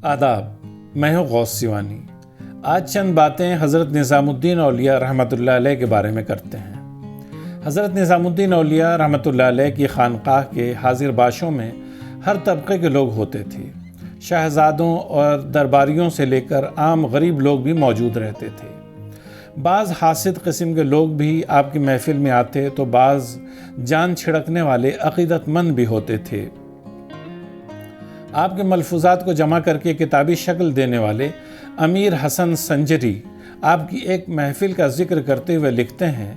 آداب، میں ہوں غوث سیوانی۔ آج چند باتیں حضرت نظام الدین اولیاء رحمۃ اللہ علیہ کے بارے میں کرتے ہیں۔ حضرت نظام الدین اولیاء رحمۃ اللہ علیہ کی خانقاہ کے حاضر باشوں میں ہر طبقے کے لوگ ہوتے تھے۔ شہزادوں اور درباریوں سے لے کر عام غریب لوگ بھی موجود رہتے تھے۔ بعض حاسد قسم کے لوگ بھی آپ کی محفل میں آتے تو بعض جان چھڑکنے والے عقیدت مند بھی ہوتے تھے۔ آپ کے ملفوظات کو جمع کر کے کتابی شکل دینے والے امیر حسن سنجری آپ کی ایک محفل کا ذکر کرتے ہوئے لکھتے ہیں،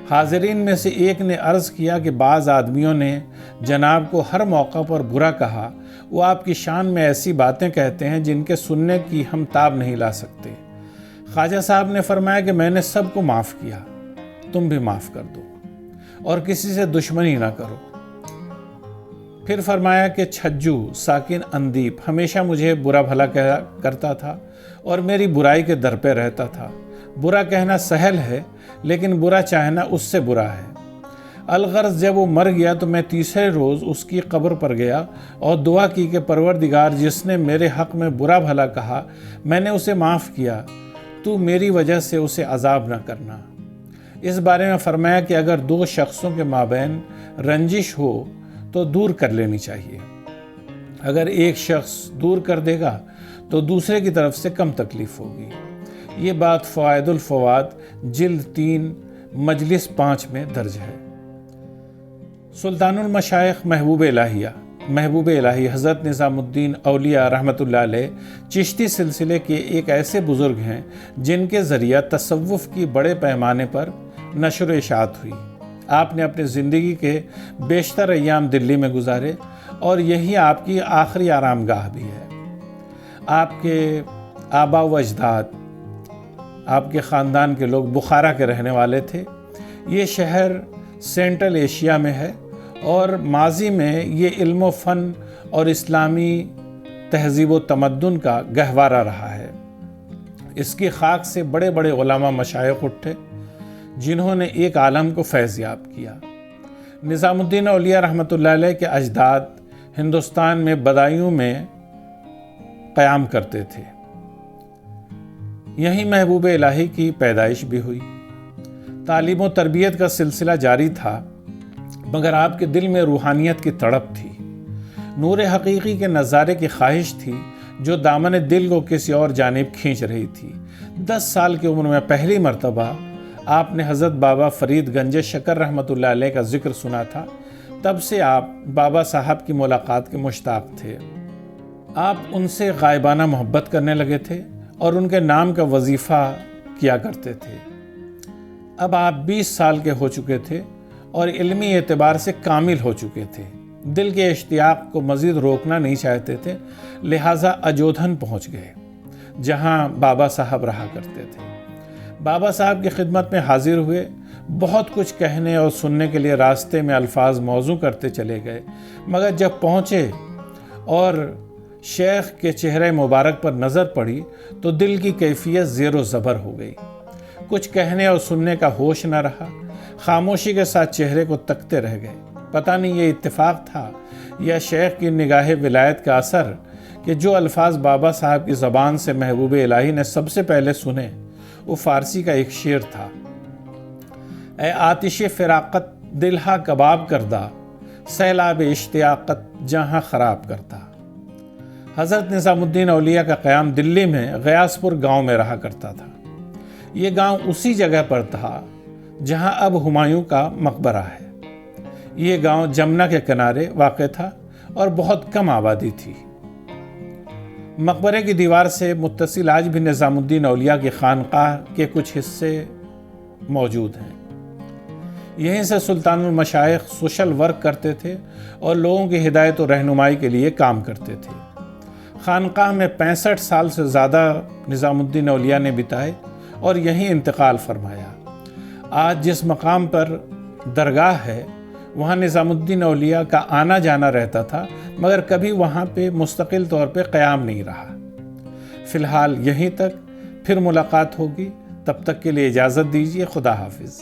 حاضرین میں سے ایک نے عرض کیا کہ بعض آدمیوں نے جناب کو ہر موقع پر برا کہا، وہ آپ کی شان میں ایسی باتیں کہتے ہیں جن کے سننے کی ہم تاب نہیں لا سکتے۔ خواجہ صاحب نے فرمایا کہ میں نے سب کو معاف کیا، تم بھی معاف کر دو اور کسی سے دشمنی نہ کرو۔ پھر فرمایا کہ چھجو ساکن اندیپ ہمیشہ مجھے برا بھلا کہا کرتا تھا اور میری برائی کے در پہ رہتا تھا۔ برا کہنا سہل ہے لیکن برا چاہنا اس سے برا ہے۔ الغرض جب وہ مر گیا تو میں تیسرے روز اس کی قبر پر گیا اور دعا کی کہ پروردگار، جس نے میرے حق میں برا بھلا کہا میں نے اسے معاف کیا، تو میری وجہ سے اسے عذاب نہ کرنا۔ اس بارے میں فرمایا کہ اگر دو شخصوں کے مابین رنجش ہو تو دور کر لینی چاہیے۔ اگر ایک شخص دور کر دے گا تو دوسرے کی طرف سے کم تکلیف ہوگی۔ یہ بات فوائد الفواد جلد 3 مجلس 5 میں درج ہے۔ سلطان المشائخ محبوب الہی حضرت نظام الدین اولیاء رحمۃ اللہ علیہ چشتی سلسلے کے ایک ایسے بزرگ ہیں جن کے ذریعہ تصوف کی بڑے پیمانے پر نشر و اشاعت ہوئی۔ آپ نے اپنی زندگی کے بیشتر ایام دلی میں گزارے اور یہی آپ کی آخری آرام گاہ بھی ہے۔ آپ کے آبا و اجداد، آپ کے خاندان کے لوگ بخارا کے رہنے والے تھے۔ یہ شہر سینٹرل ایشیا میں ہے اور ماضی میں یہ علم و فن اور اسلامی تہذیب و تمدن کا گہوارہ رہا ہے۔ اس کی خاک سے بڑے بڑے علماء مشائخ اٹھے جنہوں نے ایک عالم کو فیض یاب کیا۔ نظام الدین اولیاء رحمۃ اللہ علیہ کے اجداد ہندوستان میں بدایوں میں قیام کرتے تھے۔ یہیں محبوب الہی کی پیدائش بھی ہوئی۔ تعلیم و تربیت کا سلسلہ جاری تھا، مگر آپ کے دل میں روحانیت کی تڑپ تھی، نور حقیقی کے نظارے کی خواہش تھی جو دامن دل کو کسی اور جانب کھینچ رہی تھی۔ 10 سال کی عمر میں پہلی مرتبہ آپ نے حضرت بابا فرید گنج شکر رحمۃ اللہ علیہ کا ذکر سنا تھا۔ تب سے آپ بابا صاحب کی ملاقات کے مشتاق تھے۔ آپ ان سے غائبانہ محبت کرنے لگے تھے اور ان کے نام کا وظیفہ کیا کرتے تھے۔ اب آپ 20 سال کے ہو چکے تھے اور علمی اعتبار سے کامل ہو چکے تھے۔ دل کے اشتیاق کو مزید روکنا نہیں چاہتے تھے، لہٰذا اجودھن پہنچ گئے جہاں بابا صاحب رہا کرتے تھے۔ بابا صاحب کی خدمت میں حاضر ہوئے، بہت کچھ کہنے اور سننے کے لیے راستے میں الفاظ موزوں کرتے چلے گئے، مگر جب پہنچے اور شیخ کے چہرے مبارک پر نظر پڑی تو دل کی کیفیت زیر و زبر ہو گئی۔ کچھ کہنے اور سننے کا ہوش نہ رہا، خاموشی کے ساتھ چہرے کو تکتے رہ گئے۔ پتہ نہیں یہ اتفاق تھا یا شیخ کی نگاہ ولایت کا اثر کہ جو الفاظ بابا صاحب کی زبان سے محبوب الہی نے سب سے پہلے سنے وہ فارسی کا ایک شعر تھا: اے آتش فراقت دلہا کباب کردہ، سیلاب اشتیاقت جہاں خراب کرتا۔ حضرت نظام الدین اولیاء کا قیام دلی میں غیاث پور گاؤں میں رہا کرتا تھا۔ یہ گاؤں اسی جگہ پر تھا جہاں اب ہمایوں کا مقبرہ ہے۔ یہ گاؤں جمنا کے کنارے واقع تھا اور بہت کم آبادی تھی۔ مقبرے کی دیوار سے متصل آج بھی نظام الدین اولیاء کی خانقاہ کے کچھ حصے موجود ہیں۔ یہیں سے سلطان المشائخ سوشل ورک کرتے تھے اور لوگوں کی ہدایت و رہنمائی کے لیے کام کرتے تھے۔ خانقاہ میں 65 سال سے زیادہ نظام الدین اولیاء نے بتائے اور یہیں انتقال فرمایا۔ آج جس مقام پر درگاہ ہے وہاں نظام الدین اولیاء کا آنا جانا رہتا تھا، مگر کبھی وہاں پہ مستقل طور پہ قیام نہیں رہا۔ فی الحال یہیں تک، پھر ملاقات ہوگی، تب تک کے لیے اجازت دیجیے۔ خدا حافظ۔